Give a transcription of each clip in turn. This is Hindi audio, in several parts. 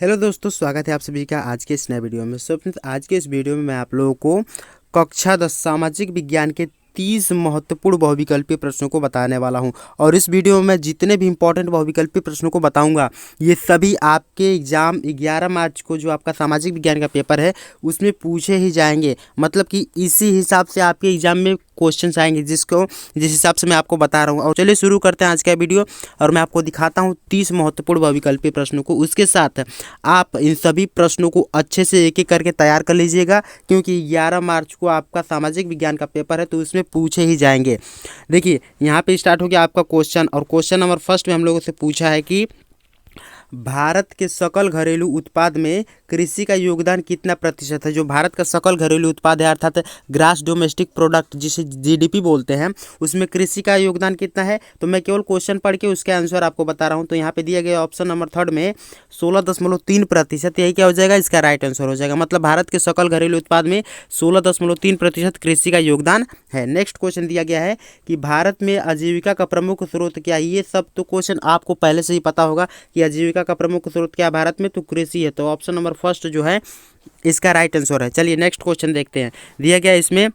हेलो दोस्तों, स्वागत है आप सभी का आज के इस नए वीडियो में। फ्रेंड्स, आज के इस वीडियो में मैं आप लोगों को कक्षा 10 सामाजिक विज्ञान के 30 महत्वपूर्ण बहुविकल्पीय प्रश्नों को बताने वाला हूं। और इस वीडियो में मैं जितने भी इंपॉर्टेंट बहुविकल्पीय प्रश्नों को बताऊंगा, ये सभी आपके एग्जाम 11 मार्च को जो आपका सामाजिक विज्ञान का पेपर है उसमें पूछे ही जाएंगे। मतलब कि इसी हिसाब से आपके एग्जाम में क्वेश्चंस आएंगे, जिस हिसाब से मैं आपको बता रहा हूँ। और चलिए शुरू करते हैं आज का वीडियो। और मैं आपको दिखाता हूँ 30 महत्वपूर्ण बहुविकल्पीय प्रश्नों को। उसके साथ आप इन सभी प्रश्नों को अच्छे से एक एक करके तैयार कर लीजिएगा, क्योंकि 11 मार्च को आपका सामाजिक विज्ञान का पेपर है, तो उसमें पूछे ही जाएंगे। देखिए, यहाँ पे स्टार्ट हो गया आपका क्वेश्चन। और क्वेश्चन नंबर फर्स्ट में हम लोगों से पूछा है कि भारत के सकल घरेलू उत्पाद में कृषि का योगदान कितना प्रतिशत है। जो भारत का सकल घरेलू उत्पाद है, अर्थात ग्रास डोमेस्टिक प्रोडक्ट, जिसे जीडीपी बोलते हैं, उसमें कृषि का योगदान कितना है। तो मैं केवल क्वेश्चन पढ़ के उसके आंसर आपको बता रहा हूं। तो यहाँ पे दिया गया ऑप्शन नंबर थर्ड में 16.3%, यही क्या हो जाएगा, इसका राइट आंसर हो जाएगा। मतलब भारत के सकल घरेलू उत्पाद में 16.3% कृषि का योगदान है। नेक्स्ट क्वेश्चन दिया गया है कि भारत में आजीविका का प्रमुख स्रोत क्या है। ये सब तो क्वेश्चन आपको पहले से ही पता होगा कि आजीविका का प्रमुख स्रोत क्या है भारत में, तो कृषि है। तो ऑप्शन नंबर फर्स्ट जो है इसका राइट आंसर है। चलिए नेक्स्ट क्वेश्चन देखते हैं। दिया गया इसमें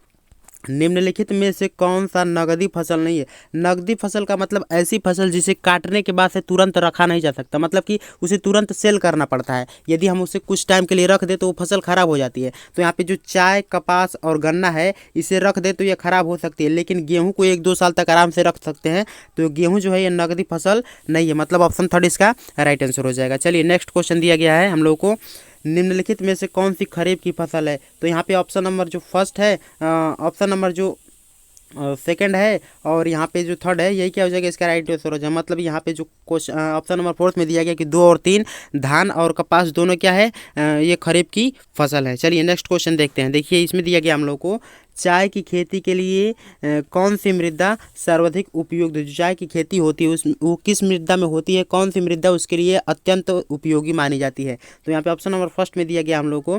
निम्नलिखित में से कौन सा नगदी फसल नहीं है। नगदी फसल का मतलब ऐसी फसल जिसे काटने के बाद से तुरंत रखा नहीं जा सकता, मतलब कि उसे तुरंत सेल करना पड़ता है। यदि हम उसे कुछ टाइम के लिए रख दे तो वो फसल खराब हो जाती है। तो यहाँ पे जो चाय, कपास और गन्ना है, इसे रख दे तो ये खराब हो सकती है, लेकिन गेहूँ को 1-2 साल तक आराम से रख सकते हैं। तो गेहूँ जो है ये नगदी फसल नहीं है। मतलब ऑप्शन थर्ड इसका राइट आंसर हो जाएगा। चलिए नेक्स्ट क्वेश्चन दिया गया है हम लोग को, निम्नलिखित में से कौन सी खरीफ की फसल है। तो यहाँ पे ऑप्शन नंबर जो फर्स्ट है, ऑप्शन नंबर जो सेकंड है, और यहाँ पे जो थर्ड है, यही क्या हो जाएगा, इसका राइट आंसर हो जाएगा। मतलब यहाँ पे जो क्वेश्चन ऑप्शन नंबर फोर्थ में दिया गया कि 2 और 3 धान और कपास दोनों क्या है, ये खरीफ की फसल है। चलिए नेक्स्ट क्वेश्चन देखते हैं। देखिए, इसमें दिया गया हम लोग को चाय की खेती के लिए कौन सी मृदा सर्वाधिक उपयुक्त है। जो चाय की खेती होती है वो किस मृदा में होती है, कौन सी मृदा उसके लिए अत्यंत उपयोगी मानी जाती है। तो यहाँ पे ऑप्शन नंबर फर्स्ट में दिया गया हम लोग को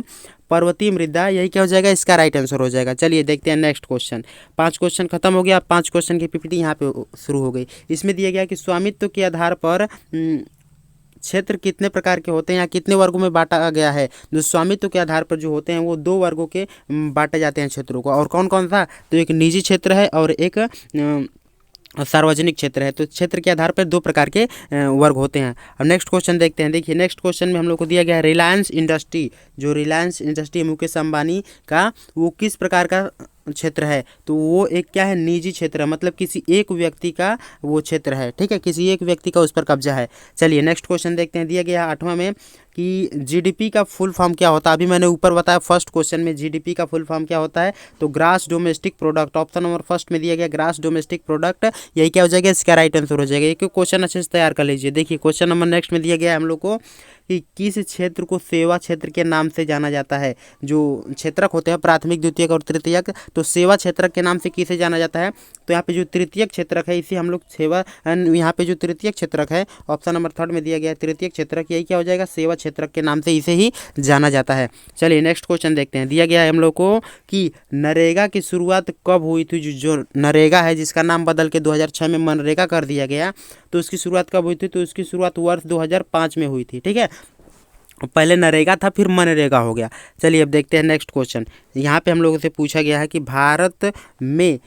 पर्वतीय मृदा, यही क्या हो जाएगा, इसका राइट आंसर हो जाएगा। चलिए देखते हैं नेक्स्ट क्वेश्चन। 5 क्वेश्चन खत्म हो गया। 5 क्वेश्चन की पीपीटी यहाँ पे शुरू हो गई। इसमें दिया गया कि स्वामित्व के आधार पर क्षेत्र कितने प्रकार के होते हैं या कितने वर्गों में बांटा गया है। जो स्वामित्व के आधार पर जो होते हैं वो 2 वर्गों के बांटे जाते हैं क्षेत्रों को। और कौन कौन सा, तो एक निजी क्षेत्र है और एक सार्वजनिक क्षेत्र है। तो क्षेत्र के आधार पर 2 प्रकार के वर्ग होते हैं। अब नेक्स्ट क्वेश्चन देखते हैं। देखिए, नेक्स्ट क्वेश्चन में हम लोग को दिया गया है रिलायंस इंडस्ट्री। जो रिलायंस इंडस्ट्री मुकेश अंबानी का, वो किस प्रकार का क्षेत्र है। तो वो एक क्या है, निजी क्षेत्र है। मतलब किसी एक व्यक्ति का वो क्षेत्र है, ठीक है, किसी एक व्यक्ति का उस पर कब्जा है। चलिए नेक्स्ट क्वेश्चन देखते हैं। दिया गया 8वां में कि जीडीपी का फुल फॉर्म क्या होता है। अभी मैंने ऊपर बताया फर्स्ट क्वेश्चन में जीडीपी का फुल फॉर्म क्या होता है, तो grass domestic product. Option number first में दिया गया ग्रास डोमेस्टिक प्रोडक्ट, यही क्या हो जाएगा, इसका राइट आंसर हो जाएगा। एक क्वेश्चन अच्छे से तैयार कर लीजिए। देखिए, क्वेश्चन नंबर नेक्स्ट में दिया गया है हम लोग को कि किस क्षेत्र को सेवा क्षेत्र के नाम से जाना जाता है। जो क्षेत्रक होते हैं प्राथमिक, द्वितीयक और तृतीयक, तो सेवा क्षेत्रक के नाम से किसे जाना जाता है। तो यहाँ पे जो तृतीयक क्षेत्रक है इसे हम लोग सेवा, यहाँ पे जो तृतीयक क्षेत्रक है ऑप्शन नंबर थर्ड में दिया गया है तृतीयक क्षेत्रक, यही क्या हो जाएगा, सेवा क्षेत्रक के नाम से इसे ही जाना जाता है। चलिए नेक्स्ट क्वेश्चन देखते हैं। दिया गया है हम लोग को कि नरेगा की शुरुआत कब हुई थी। जो नरेगा है, जिसका नाम बदल के 2006 में मनरेगा कर दिया गया, तो उसकी शुरुआत कब हुई थी। तो उसकी शुरुआत वर्ष 2005 में हुई थी, ठीक है। पहले नरेगा था, फिर मनरेगा हो गया। चलिए अब देखते हैं नेक्स्ट क्वेश्चन। यहाँ पे हम लोगों से पूछा गया है कि भारत में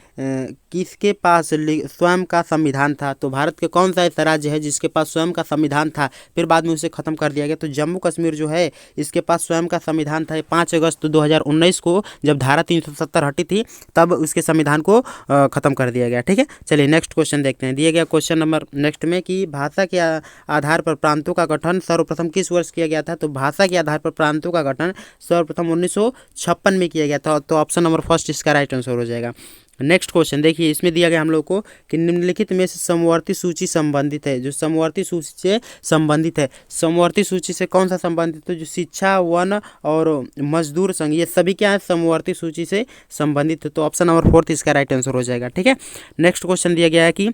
किसके पास स्वयं का संविधान था। तो भारत के कौन सा ऐसा राज्य है जिसके पास स्वयं का संविधान था, फिर बाद में उसे ख़त्म कर दिया गया। तो जम्मू कश्मीर जो है, इसके पास स्वयं का संविधान था। 5 अगस्त 2019 को जब धारा 370 हटी थी, तब उसके संविधान को ख़त्म कर दिया गया, ठीक है। चलिए नेक्स्ट क्वेश्चन देखते हैं। दिया गया क्वेश्चन नंबर नेक्स्ट में कि भाषा के आधार पर प्रांतों का गठन सर्वप्रथम किस वर्ष किया गया था। तो भाषा के आधार पर प्रांतों का गठन सर्वप्रथम 1956 में किया गया था। तो ऑप्शन नंबर फर्स्ट इसका राइट आंसर हो जाएगा। नेक्स्ट क्वेश्चन देखिए, इसमें दिया गया हम लोग को कि निम्नलिखित में से समवर्ती सूची संबंधित है। जो समवर्ती सूची से संबंधित है, समवर्ती सूची से कौन सा संबंधित है। जो शिक्षा, वन और मजदूर संघ, ये सभी क्या है, समवर्ती सूची से संबंधित है। तो ऑप्शन नंबर फोर्थ इसका राइट आंसर हो जाएगा, ठीक है। नेक्स्ट क्वेश्चन दिया गया है कि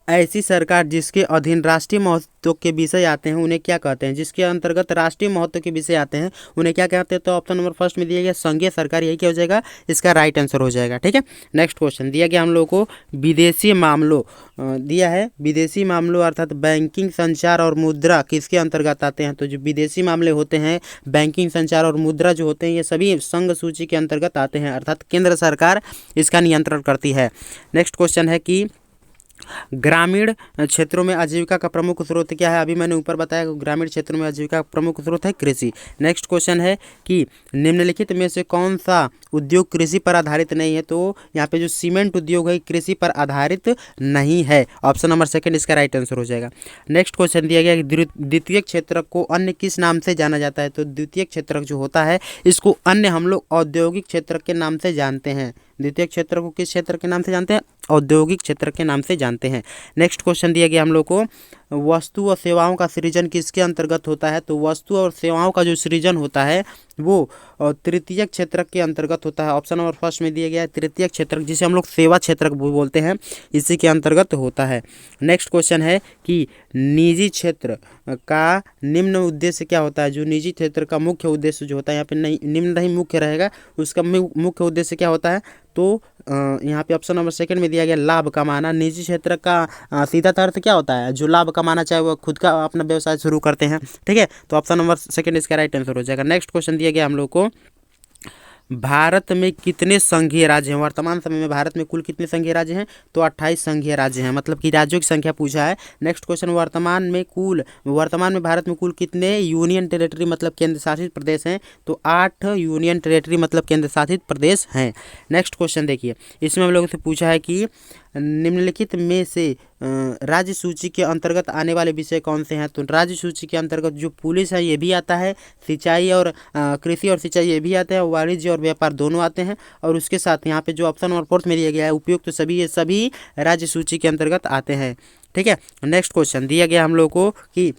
ऐसी सरकार जिसके अधीन राष्ट्रीय महत्व के विषय आते हैं उन्हें क्या कहते हैं? जिसके अंतर्गत राष्ट्रीय महत्व के विषय आते हैं उन्हें क्या कहते हैं? तो ऑप्शन नंबर फर्स्ट में दिया गया संघीय सरकार, यही क्या हो जाएगा? इसका राइट आंसर हो जाएगा। ठीक है, नेक्स्ट क्वेश्चन दिया गया हम लोग को विदेशी मामलों दिया है। विदेशी मामलों अर्थात बैंकिंग, संचार और मुद्रा किसके अंतर्गत आते हैं? तो जो विदेशी मामले होते हैं, बैंकिंग, संचार और मुद्रा जो होते हैं, ये सभी संघ सूची के अंतर्गत आते हैं, अर्थात केंद्र सरकार इसका नियंत्रण करती है। नेक्स्ट क्वेश्चन है कि ग्रामीण क्षेत्रों में आजीविका का प्रमुख स्रोत क्या है? अभी मैंने ऊपर बताया कि ग्रामीण क्षेत्रों में आजीविका का प्रमुख स्रोत है कृषि। नेक्स्ट क्वेश्चन है कि निम्नलिखित में से कौन सा उद्योग कृषि पर आधारित नहीं है? तो यहाँ पे जो सीमेंट उद्योग है कृषि पर आधारित नहीं है। ऑप्शन नंबर सेकंड इसका राइट आंसर हो जाएगा। नेक्स्ट क्वेश्चन दिया गया कि द्वितीय क्षेत्रक को अन्य किस नाम से जाना जाता है? तो द्वितीय क्षेत्रक जो होता है इसको अन्य हम लोग औद्योगिक क्षेत्र के नाम से जानते हैं। द्वितीय क्षेत्र को किस क्षेत्र के नाम से जानते हैं? औद्योगिक क्षेत्र के नाम से जानते हैं। नेक्स्ट क्वेश्चन दिया गया हम लोग को वस्तु और सेवाओं का सृजन किसके अंतर्गत होता है? तो वस्तु और सेवाओं का जो सृजन होता है वो तृतीय क्षेत्रक के अंतर्गत होता है। ऑप्शन नंबर फर्स्ट में दिया गया है तृतीय क्षेत्रक, जिसे हम लोग सेवा क्षेत्रक बोलते हैं, इसी के अंतर्गत होता है। नेक्स्ट क्वेश्चन है कि निजी क्षेत्र का निम्न उद्देश्य क्या होता है? जो निजी क्षेत्र का मुख्य उद्देश्य जो होता है, यहाँ पे निम्न नहीं मुख्य रहेगा, उसका मुख्य उद्देश्य क्या होता है? तो यहाँ पे ऑप्शन नंबर सेकंड में दिया गया लाभ कमाना। निजी क्षेत्र का सीधा अर्थ क्या होता है? जो लाभ कमाना चाहे वो खुद का अपना व्यवसाय शुरू करते हैं। ठीक है, तो ऑप्शन नंबर सेकंड इसका राइट आंसर हो जाएगा। नेक्स्ट क्वेश्चन दिया गया हम लोग को भारत में कितने संघीय राज्य हैं? वर्तमान समय में भारत में कुल कितने संघीय राज्य हैं? तो 28 संघीय राज्य हैं, मतलब कि राज्यों की संख्या पूछा है। नेक्स्ट क्वेश्चन वर्तमान में भारत में कुल कितने यूनियन टेरिटरी मतलब केंद्र शासित प्रदेश हैं? तो 8 यूनियन टेरिटरी मतलब केंद्र शासित प्रदेश हैं। नेक्स्ट क्वेश्चन देखिए, इसमें हम लोगों से पूछा है कि निम्नलिखित में से राज्य सूची के अंतर्गत आने वाले विषय कौन से हैं? तो राज्य सूची के अंतर्गत जो पुलिस है ये भी आता है, सिंचाई और कृषि और सिंचाई ये भी आते हैं, वाणिज्य और व्यापार दोनों आते हैं, और उसके साथ यहाँ पे जो ऑप्शन नंबर फोर्थ में दिया गया है उपयुक्त तो सभी ये सभी राज्य सूची के अंतर्गत आते हैं। ठीक है, नेक्स्ट क्वेश्चन दिया गया हम लोग को कि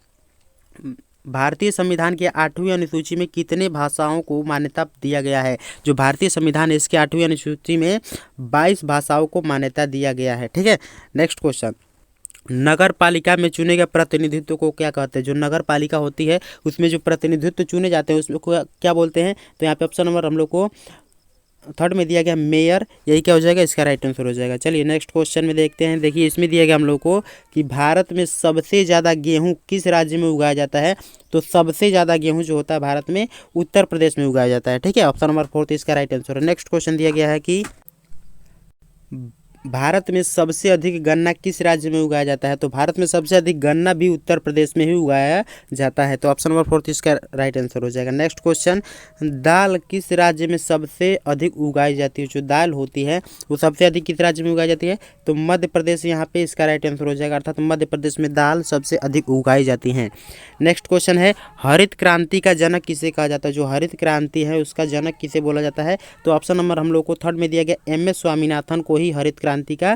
भारतीय संविधान के 8वीं अनुसूची में कितने भाषाओं को मान्यता दिया गया है? जो भारतीय संविधान है इसके 8वीं अनुसूची में 22 भाषाओं को मान्यता दिया गया है। ठीक है, नेक्स्ट क्वेश्चन नगर पालिका में चुने गए प्रतिनिधित्व को क्या कहते हैं? जो नगर पालिका होती है उसमें जो प्रतिनिधित्व चुने जाते हैं उसमें क्या बोलते हैं? तो यहाँ पे ऑप्शन नंबर हम लोग को थर्ड में दिया गया मेयर, यही क्या हो जाएगा? इसका राइट आंसर हो जाएगा। चलिए नेक्स्ट क्वेश्चन में देखते हैं। देखिए इसमें दिया गया हम लोग को कि भारत में सबसे ज़्यादा गेहूं किस राज्य में उगाया जाता है? तो सबसे ज़्यादा गेहूं जो होता है भारत में उत्तर प्रदेश में उगाया जाता है। ठीक है, ऑप्शन नंबर फोर्थ इसका राइट आंसर है। नेक्स्ट क्वेश्चन दिया गया है कि भारत में सबसे अधिक गन्ना किस राज्य में उगाया जाता है? तो भारत में सबसे अधिक गन्ना भी उत्तर प्रदेश में ही उगाया जाता है। तो ऑप्शन नंबर फोर्थ इसका राइट आंसर हो जाएगा। नेक्स्ट क्वेश्चन दाल किस राज्य में सबसे अधिक उगाई जाती है? जो दाल होती है वो सबसे अधिक किस राज्य में उगाई जाती है? तो मध्य प्रदेश, यहाँ पे इसका राइट आंसर हो जाएगा, अर्थात मध्य प्रदेश में दाल सबसे अधिक उगाई जाती हैं। नेक्स्ट क्वेश्चन है हरित क्रांति का जनक किसे कहा जाता है? जो हरित क्रांति है उसका जनक किसे बोला जाता है? तो ऑप्शन नंबर हम लोग को थर्ड में दिया गया MS स्वामीनाथन को ही हरित क्रांति का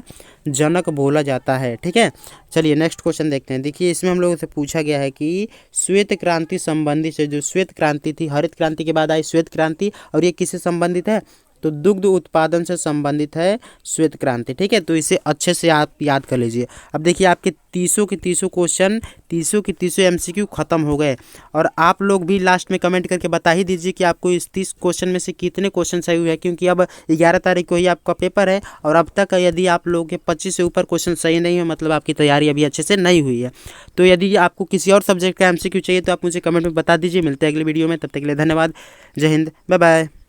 जनक बोला जाता है। ठीक है, चलिए नेक्स्ट क्वेश्चन देखते हैं। देखिए इसमें हम लोगों से पूछा गया है कि श्वेत क्रांति संबंधी से, जो श्वेत क्रांति थी, हरित क्रांति के बाद आई श्वेत क्रांति, और ये किससे संबंधित है? तो दुग्ध उत्पादन से संबंधित है श्वेत क्रांति। ठीक है, तो इसे अच्छे से आप याद कर लीजिए। अब देखिए आपके 30 के 30 क्वेश्चन, 30 MCQ खत्म हो गए, और आप लोग भी लास्ट में कमेंट करके बता ही दीजिए कि आपको इस 30 क्वेश्चन में से कितने क्वेश्चन सही हुए हैं, क्योंकि अब 11 तारीख को ही आपका पेपर है, और अब तक यदि आप लोगों के 25 से ऊपर क्वेश्चन सही नहीं है मतलब आपकी तैयारी अभी अच्छे से नहीं हुई है। तो यदि आपको किसी और सब्जेक्ट का MCQ चाहिए तो आप मुझे कमेंट में बता दीजिए। मिलते हैं अगले वीडियो में, तब तक के लिए धन्यवाद। जय हिंद, बाय बाय।